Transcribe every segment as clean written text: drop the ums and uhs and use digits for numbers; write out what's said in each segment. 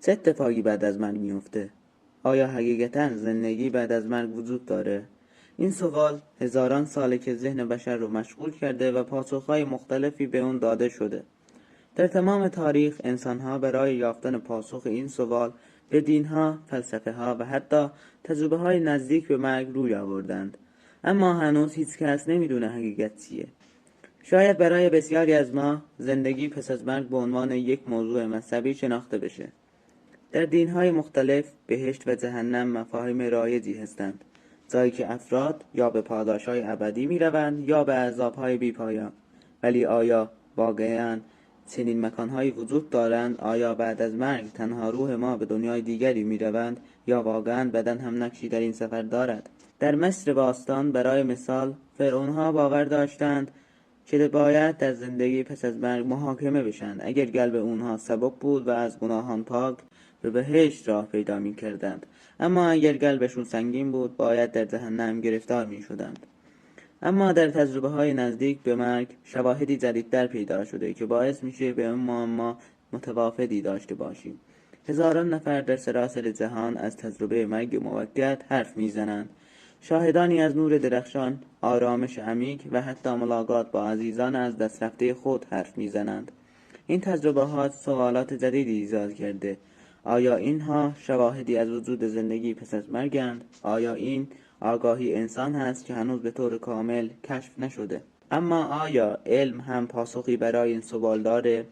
چه اتفاقی بعد از مرگ میفته؟ آیا حقیقتاً زندگی بعد از مرگ وجود داره؟ این سوال هزاران ساله که ذهن بشر رو مشغول کرده و پاسخهای مختلفی به اون داده شده. در تمام تاریخ انسانها برای یافتن پاسخ این سوال به دینها، فلسفه‌ها و حتی تجربه‌های نزدیک به مرگ روی آوردند. اما هنوز هیچ کس نمیدونه حقیقت چیه. شاید برای بسیاری از ما زندگی پس از مرگ به عنوان یک موضوع مذهبی شناخته بشه. در دینهای مختلف بهشت و جهنم مفاهیم رایجی هستند، جایی که افراد یا به پاداشهای ابدی میروند یا به عذابهای بیپایان. ولی آیا واقعاً چنین مکانهایی وجود دارند؟ آیا بعد از مرگ تنها روح ما به دنیای دیگری میروند یا واقعاً بدن هم نقشی در این سفر دارد؟ در مصر باستان برای مثال فرعونها باور داشتند که باید در زندگی پس از مرگ محاکمه بشن. اگر قلب اونها سبک بود و از گناهان پاک به بهشت راه پیدا می کردند، اما اگر قلبشون سنگین بود باید در جهنم گرفتار می شدند. اما در تجربه های نزدیک به مرگ شواهدی جدیدتر پیدا شده که باعث میشه به اون معما متوافدی داشته باشیم. هزاران نفر در سراسر جهان از تجربه مرگ موقت حرف میزنند. شاهدانی از نور درخشان، آرامش عمیق و حتی ملاقات با عزیزان از دست رفته خود حرف میزنند. این تجربه ها سوالات جدیدی ایجاد کرده. آیا اینها شواهدی از وجود زندگی پس از مرگند؟ آیا این آگاهی انسان هست که هنوز به طور کامل کشف نشده؟ اما آیا علم هم پاسخی برای این سوال داره؟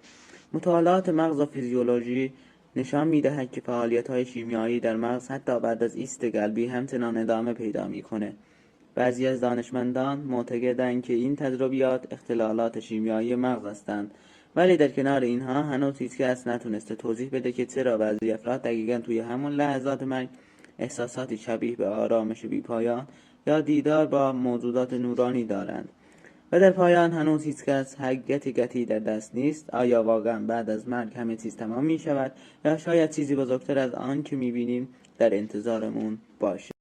مطالعات مغز و فیزیولوژی نشان می‌دهد که فعالیت‌های شیمیایی در مغز حتی بعد از ایست قلبی همچنان ادامه پیدا می‌کنه. بعضی از دانشمندان معتقدند که این تجربیات اختلالات شیمیایی مغز هستند، ولی در کنار اینها هنوز هیچ کس نتونسته توضیح بده که چرا بعضی افراد دقیقاً توی همون لحظات مرگ احساساتی شبیه به آرامش بی‌پایان یا دیدار با موجودات نورانی دارند. و در پایان هنوز هیچ کس حقیقت قطعی در دست نیست. آیا واقعا بعد از مرگ همه چیز تمام می شود یا شاید چیزی بزرگتر از آن که می بینیم در انتظارمون باشه؟